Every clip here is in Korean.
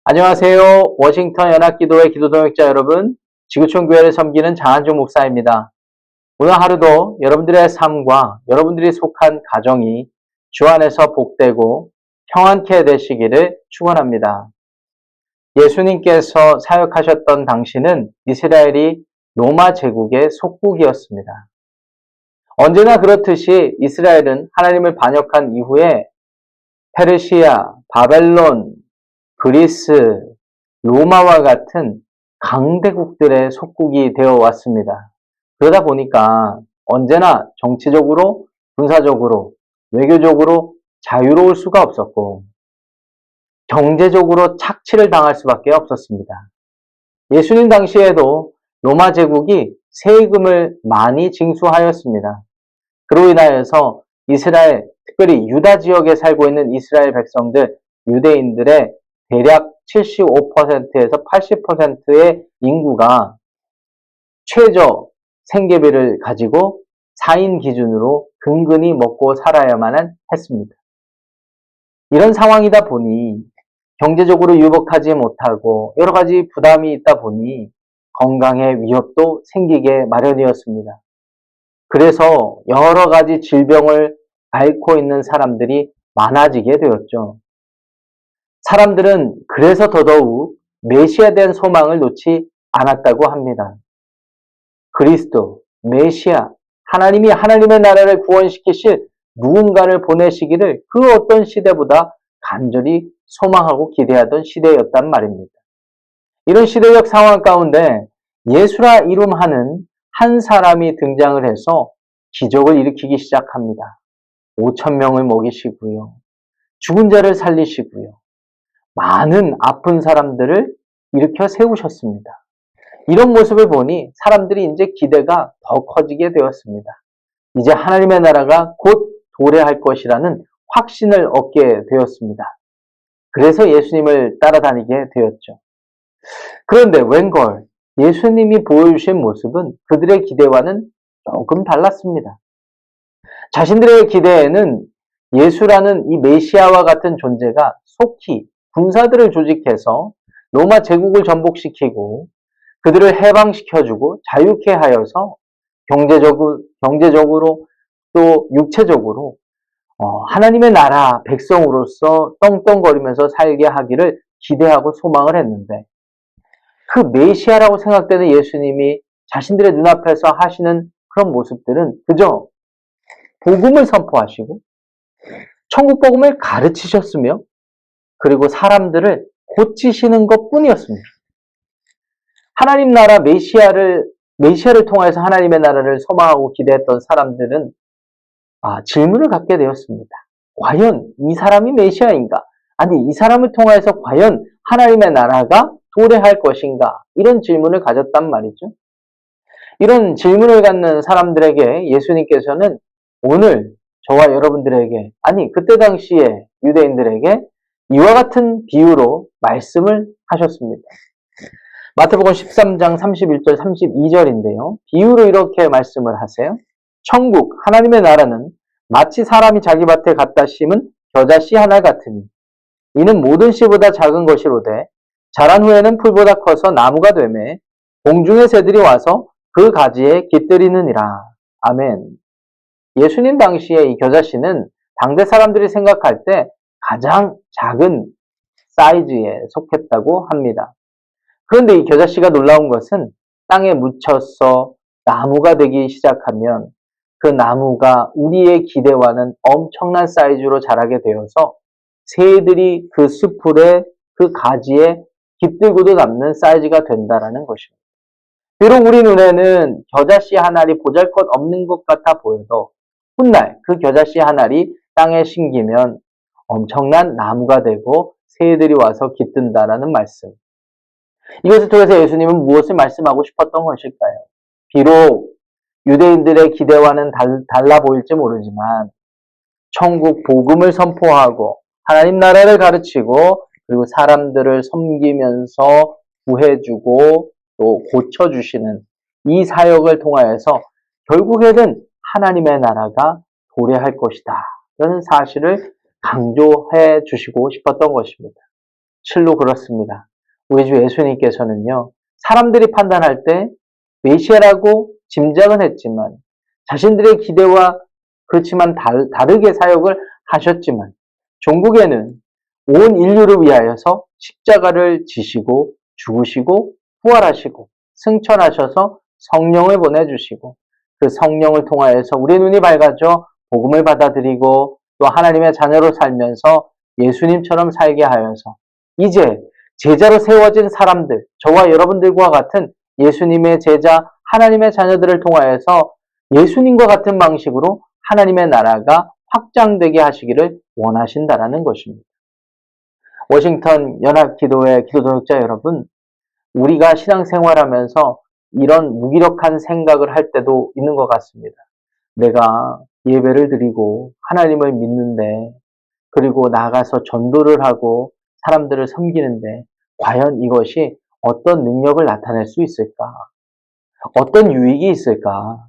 안녕하세요. 워싱턴 연합기도회 기도동역자 여러분, 지구촌 교회를 섬기는 장한종 목사입니다. 오늘 하루도 여러분들의 삶과 여러분들이 속한 가정이 주 안에서 복되고 평안케 되시기를 축원합니다. 예수님께서 사역하셨던 당시는 이스라엘이 로마 제국의 속국이었습니다. 언제나 그렇듯이 이스라엘은 하나님을 반역한 이후에 페르시아, 바벨론, 그리스, 로마와 같은 강대국들의 속국이 되어 왔습니다. 그러다 보니까 언제나 정치적으로, 군사적으로, 외교적으로 자유로울 수가 없었고 경제적으로 착취를 당할 수밖에 없었습니다. 예수님 당시에도 로마 제국이 세금을 많이 징수하였습니다. 그로 인하여서 이스라엘, 특별히 유다 지역에 살고 있는 이스라엘 백성들, 유대인들의 대략 75%에서 80%의 인구가 최저 생계비를 가지고 4인 기준으로 근근히 먹고 살아야만 했습니다. 이런 상황이다 보니 경제적으로 유복하지 못하고 여러 가지 부담이 있다 보니 건강에 위협도 생기게 마련이었습니다. 그래서 여러 가지 질병을 앓고 있는 사람들이 많아지게 되었죠. 사람들은 그래서 더더욱 메시아에 대한 소망을 놓지 않았다고 합니다. 그리스도, 메시아, 하나님이 하나님의 나라를 구원시키실 누군가를 보내시기를 그 어떤 시대보다 간절히 소망하고 기대하던 시대였단 말입니다. 이런 시대적 상황 가운데 예수라 이름하는 한 사람이 등장을 해서 기적을 일으키기 시작합니다. 5,000명을 먹이시고요. 죽은 자를 살리시고요. 많은 아픈 사람들을 일으켜 세우셨습니다. 이런 모습을 보니 사람들이 이제 기대가 더 커지게 되었습니다. 이제 하나님의 나라가 곧 도래할 것이라는 확신을 얻게 되었습니다. 그래서 예수님을 따라다니게 되었죠. 그런데 웬걸 예수님이 보여주신 모습은 그들의 기대와는 조금 달랐습니다. 자신들의 기대에는 예수라는 이 메시아와 같은 존재가 속히 군사들을 조직해서 로마 제국을 전복시키고 그들을 해방시켜주고 자유케 하여서 경제적으로 또 육체적으로 하나님의 나라 백성으로서 떵떵거리면서 살게 하기를 기대하고 소망을 했는데 그 메시아라고 생각되는 예수님이 자신들의 눈앞에서 하시는 그런 모습들은 그저 복음을 선포하시고 천국 복음을 가르치셨으며 그리고 사람들을 고치시는 것뿐이었습니다. 하나님 나라 메시아를 통해서 하나님의 나라를 소망하고 기대했던 사람들은 질문을 갖게 되었습니다. 과연 이 사람이 메시아인가? 아니 이 사람을 통해서 과연 하나님의 나라가 도래할 것인가? 이런 질문을 가졌단 말이죠. 이런 질문을 갖는 사람들에게 예수님께서는 오늘 저와 여러분들에게 아니 그때 당시에 유대인들에게 이와 같은 비유로 말씀을 하셨습니다. 마태복음 13장 31절 32절인데요. 비유로 이렇게 말씀을 하세요. 천국 하나님의 나라는 마치 사람이 자기 밭에 갖다 심은 겨자씨 하나 같으니 이는 모든 씨보다 작은 것이로되 자란 후에는 풀보다 커서 나무가 되매 공중의 새들이 와서 그 가지에 깃들이느니라. 아멘. 예수님 당시에 이 겨자씨는 당대 사람들이 생각할 때 가장 작은 사이즈에 속했다고 합니다. 그런데 이 겨자씨가 놀라운 것은 땅에 묻혀서 나무가 되기 시작하면 그 나무가 우리의 기대와는 엄청난 사이즈로 자라게 되어서 새들이 그 수풀에 그 가지에 깃들고도 남는 사이즈가 된다라는 것입니다. 비록 우리 눈에는 겨자씨 한 알이 보잘것없는 것 같아 보여도 훗날 그 겨자씨 한 알이 땅에 심기면 엄청난 나무가 되고 새들이 와서 깃든다라는 말씀. 이것을 통해서 예수님은 무엇을 말씀하고 싶었던 것일까요? 비록 유대인들의 기대와는 달라 보일지 모르지만 천국 복음을 선포하고 하나님 나라를 가르치고 그리고 사람들을 섬기면서 구해주고 또 고쳐주시는 이 사역을 통하여서 결국에는 하나님의 나라가 도래할 것이다. 라는 사실을 강조해 주시고 싶었던 것입니다. 실로 그렇습니다. 우리 주 예수님께서는요, 사람들이 판단할 때 메시아라고 짐작은 했지만 자신들의 기대와 그렇지만 다르게 사역을 하셨지만 종국에는 온 인류를 위하여서 십자가를 지시고 죽으시고 부활하시고 승천하셔서 성령을 보내주시고 그 성령을 통하여서 우리 눈이 밝아져 복음을 받아들이고 또 하나님의 자녀로 살면서 예수님처럼 살게 하여서 이제 제자로 세워진 사람들, 저와 여러분들과 같은 예수님의 제자, 하나님의 자녀들을 통하여서 예수님과 같은 방식으로 하나님의 나라가 확장되게 하시기를 원하신다라는 것입니다. 워싱턴 연합기도회 기도동역자 여러분, 우리가 신앙생활하면서 이런 무기력한 생각을 할 때도 있는 것 같습니다. 내가 예배를 드리고 하나님을 믿는데 그리고 나가서 전도를 하고 사람들을 섬기는데 과연 이것이 어떤 능력을 나타낼 수 있을까? 어떤 유익이 있을까?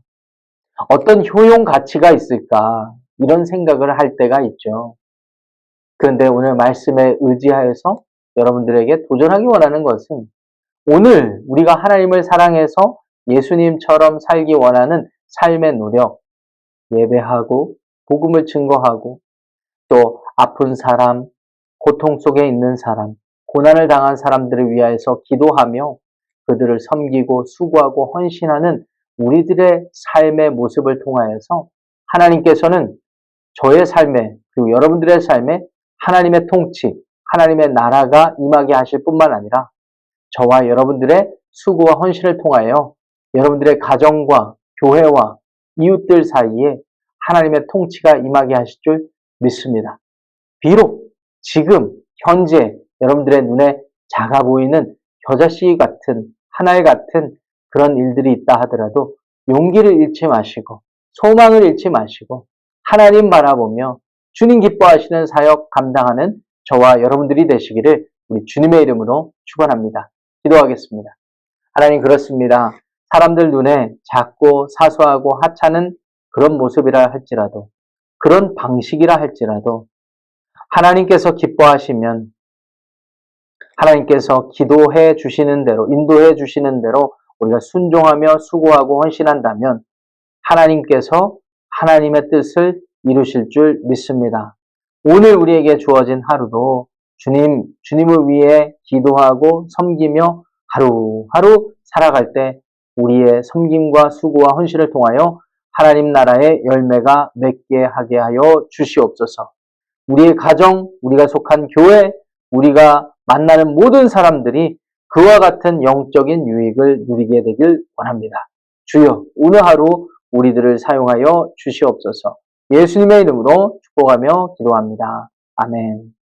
어떤 효용 가치가 있을까? 이런 생각을 할 때가 있죠. 그런데 오늘 말씀에 의지하여서 여러분들에게 도전하기 원하는 것은 오늘 우리가 하나님을 사랑해서 예수님처럼 살기 원하는 삶의 노력, 예배하고 복음을 증거하고 또 아픈 사람, 고통 속에 있는 사람, 고난을 당한 사람들을 위하여서 기도하며 그들을 섬기고 수고하고 헌신하는 우리들의 삶의 모습을 통하여서 하나님께서는 저의 삶에 그리고 여러분들의 삶에 하나님의 통치, 하나님의 나라가 임하게 하실 뿐만 아니라 저와 여러분들의 수고와 헌신을 통하여 여러분들의 가정과 교회와 이웃들 사이에 하나님의 통치가 임하게 하실 줄 믿습니다. 비록 지금 현재 여러분들의 눈에 작아 보이는 겨자씨 같은 하나의 같은 그런 일들이 있다 하더라도 용기를 잃지 마시고 소망을 잃지 마시고 하나님 바라보며 주님 기뻐하시는 사역 감당하는 저와 여러분들이 되시기를 우리 주님의 이름으로 축원합니다. 기도하겠습니다. 하나님 그렇습니다. 사람들 눈에 작고 사소하고 하찮은 그런 모습이라 할지라도 그런 방식이라 할지라도 하나님께서 기뻐하시면 하나님께서 기도해 주시는 대로 인도해 주시는 대로 우리가 순종하며 수고하고 헌신한다면 하나님께서 하나님의 뜻을 이루실 줄 믿습니다. 오늘 우리에게 주어진 하루도 주님을 위해 기도하고 섬기며 하루하루 살아갈 때 우리의 섬김과 수고와 헌신을 통하여 하나님 나라의 열매가 맺게 하게 하여 주시옵소서. 우리의 가정, 우리가 속한 교회, 우리가 만나는 모든 사람들이 그와 같은 영적인 유익을 누리게 되길 원합니다. 주여, 오늘 하루 우리들을 사용하여 주시옵소서. 예수님의 이름으로 축복하며 기도합니다. 아멘.